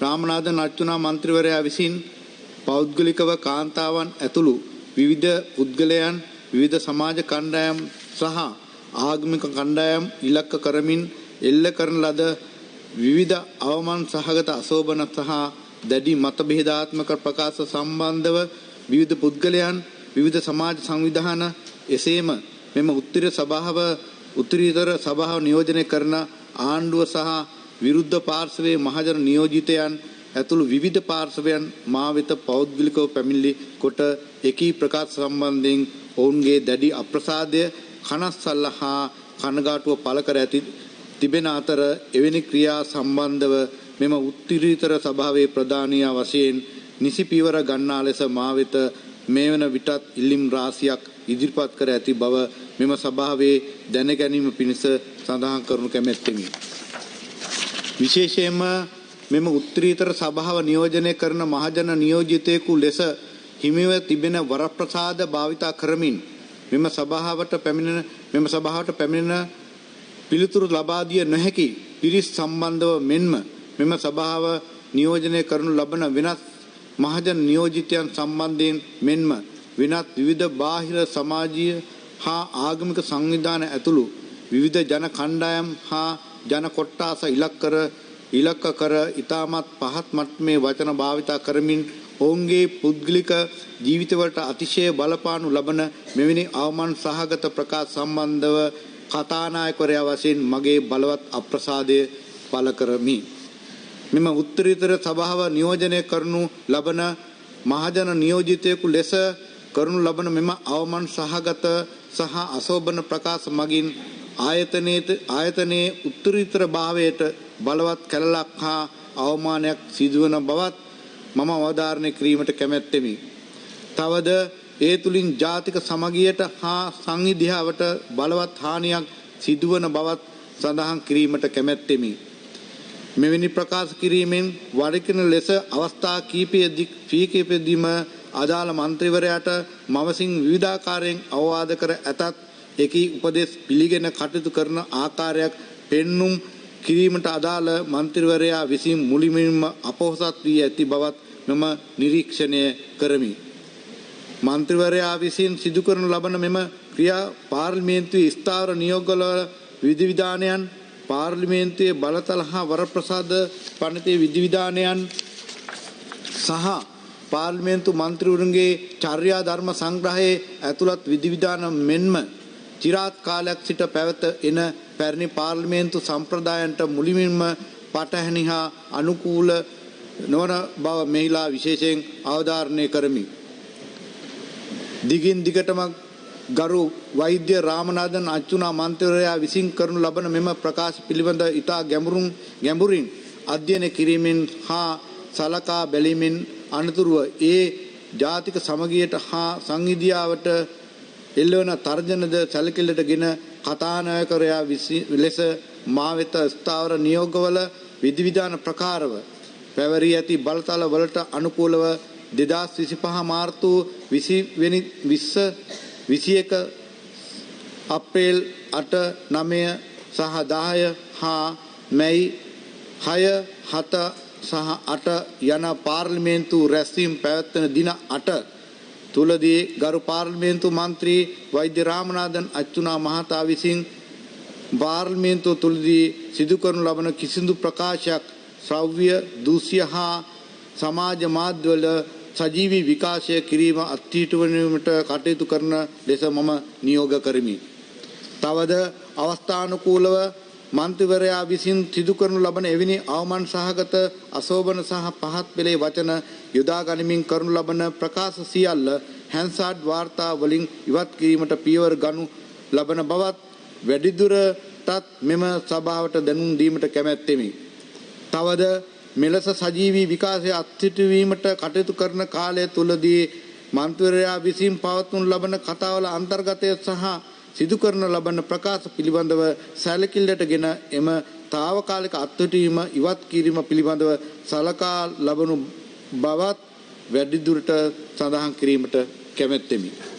රාමනාදන් අර්චුනා මන්ත්‍රීවරයා විසින් පෞද්ගලිකව කාන්තාවන් ඇතුළු විවිධ පුද්ගලයන් විවිධ සමාජ කණ්ඩායම් සහ ආගමික කණ්ඩායම් ඉලක්ක කරමින් එල්ල කරන ලද විවිධ අවමන් සහගත අශෝභන සහ දැඩි මතභේදාත්මක ප්‍රකාශ සම්බන්ධව විවිධ පුද්ගලයන් විවිධ සමාජ සංවිධාන එසේම මෙම උත්තරීතර සභාව නියෝජනය කරන ආණ්ඩුව සහ විරුද්ධ පාර්ශවයේ මහජන නියෝජිතයන් ඇතුළු විවිධ පාර්ශවයන් මා වෙත පෞද්ගලිකව පැමිණිලි කොට එකී ප්‍රකාශ සම්බන්ධයෙන් ඔවුන්ගේ දැඩි අප්‍රසාදය කනස්සල්ල හා කනගාටුව පළ කර ඇති තිබෙන අතර එවැනි ක්‍රියා සම්බන්ධව මෙම උත්තරීතර සභාවේ ප්‍රධානියා වශයෙන් නිසි පියවර ගන්නා ලෙස මා වෙත මේ වන විටත් ඉල්ලීම් රාශියක් ඉදිරිපත් කර ඇති බව මෙම සභාවේ දැන ගැනීම පිණිස සඳහන් කරනු කැමැත්තෙමි. විශේෂයෙන්ම මෙම උත්තරීතර සභාව නියෝජනය කරන මහජන නියෝජිතයෙකු ලෙස හිමිව තිබෙන වරප්‍රසාද භාවිතා කරමින් මෙම සභාවට පැමිණෙන පිළිතුරු ලබා දිය නොහැකි පිරිස් සම්බන්ධව මෙන්ම මෙම සභාව නියෝජනය කරනු ලබන වෙනත් මහජන නියෝජිතයන් සම්බන්ධයෙන් මෙන්ම වෙනත් විවිධ බාහිර සමාජීය හා ආගමික සංවිධාන ඇතුළු විවිධ ජන කණ්ඩායම් හා ජන කොට්ටාස ඉලක්ක කර ඉතාමත් පහත් මට්ටමේ වචන භාවිතා කරමින් ඔවුන්ගේ පුද්ගලික ජීවිතවලට අතිශය බලපානු ලබන මෙවැනි අවමන් සහගත ප්‍රකාශ සම්බන්ධව කතානායකවරයා වශයෙන් මගේ බලවත් අප්‍රසාදය පළ කරමි. මෙම උත්තරීතර සභාව නියෝජනය කරනු ලබන මහජන නියෝජිතයෙකු ලෙස කරනු ලබන මෙම අවමන් සහගත සහ අශෝභන ප්‍රකාශ මගින් ආයතනයේ උත්තරීතර භාවයට බලවත් කැලලක් හා අවමානයක් සිදුවන බවත් මම අවධාරණය කිරීමට කැමැත්තෙමි. තවද ඒ තුලින් ජාතික සමගියට හා සංවිධාවට බලවත් හානියක් සිදුවන බවත් සඳහන් කිරීමට කැමැත්තෙමි. මෙවැනි ප්‍රකාශ කිරීමෙන් වරිකින ලෙස අවස්ථා කීපයකදීම අදාළ මන්ත්‍රීවරයාට මවසින් විවිධාකාරයෙන් අවවාද කර ඇතත් එකී උපදෙස් පිළිගෙන කටයුතු කරන ආකාරයක් පෙන්눔 කිරීමට අදාළ මන්ත්‍රීවරයා විසින් මුලින්ම අපොහසත් වී ඇති බවත් මම නිරීක්ෂණය කරමි. මන්ත්‍රීවරයා විසින් සිදු කරනු ලබන මෙම ක්‍රියා පාර්ලිමේන්තුවේ ස්ථාවර නියෝගවල විධිවිධානයන් පාර්ලිමේන්තුවේ බලතල හා වරප්‍රසාද පනතේ විධිවිධානයන් සහ පාර්ලිමේන්තු මන්ත්‍රීවරුන්ගේ චර්යා ධර්ම සංග්‍රහයේ ඇතුළත් විධිවිධාන මෙන්ම চিරාත් කාලයක් සිට පැවත එන පැරණි පාර්ලිමේන්තු සම්ප්‍රදායන්ට මුලින්ම පටහැනි හා අනුකූල නොවන බව මෙහිලා විශේෂයෙන් අවධාරණය කරමි. දිගින් දිගටම ගරු වෛද්‍ය රාමනාදන් අර්චුනා මන්ත්‍රීවරයා විසින් කරනු ලබන මෙම ප්‍රකාශ පිළිබඳ ඉතා ගැඹුරින් අධ්‍යයනය කිරීමෙන් හා සලකා බැලීමෙන් අනතුරුව ඒ ජාතික සමගියට හා සංවිධාවට එල්ලවන තර්ජනද සැලකිල්ලටගෙන කතානායකවරයා ලෙස මා වෙත ස්ථාවර නියෝගවල විධිවිධාන ප්‍රකාරව පැවරී ඇති බලතල වලට අනුකූලව 2025 මාර්තු 21 අප්‍රේල් 8 9 සහ 10 හා මැයි 6 7 සහ 8 යන පාර්ලිමේන්තු රැස්වීම් පැවැත්වෙන දින 8 තුලදී ගරු පාර්ලිමේන්තු මන්ත්‍රී වෛද්‍ය රාමනාදන් අර්චුනා මහතා විසින් පාර්ලිමේන්තුව තුලදී සිදු කරනු ලබන කිසිදු ප්‍රකාශයක් ශ්‍රව්‍ය දූෂ්‍ය හා සමාජ මාධ්‍යවල සජීවී විකාශය කිරීම අත්හිටුවීමට කටයුතු කරන ලෙස මම නියෝග කරමි. තවද අවස්ථානුකූලව මන්ත්‍රීවරයා විසින් සිදු කරනු ලබන එවැනි අවමන් සහගත අශෝභන සහ පහත් පෙළේ වචන යොදා ගනිමින් කරනු ලබන ප්‍රකාශ සියල්ල හැන්සාඩ් වාර්තා වලින් ඉවත් කිරීමට පියවර ගනු ලබන බවත් වැඩිදුරටත් මෙම සභාවට දැනුම් දීමට කැමැත්තෙමි. තවද මෙලෙස සජීවී විකාශය අත්හිටුවීමට කටයුතු කරන කාලය තුලදී මන්ත්‍රීවරයා විසින් පවත්වනු ලබන කතාවල අන්තර්ගතය සහ සිදු කරන ලබන ප්‍රකාශ පිළිබඳව සැලකිල්ලටගෙන එම తాවකාලික අත්හිටුවීම ඉවත් කිරීම පිළිබඳව සලකා ලබනු බවත් වැඩිදුරට සඳහන් කිරීමට කැමැත්තෙමි.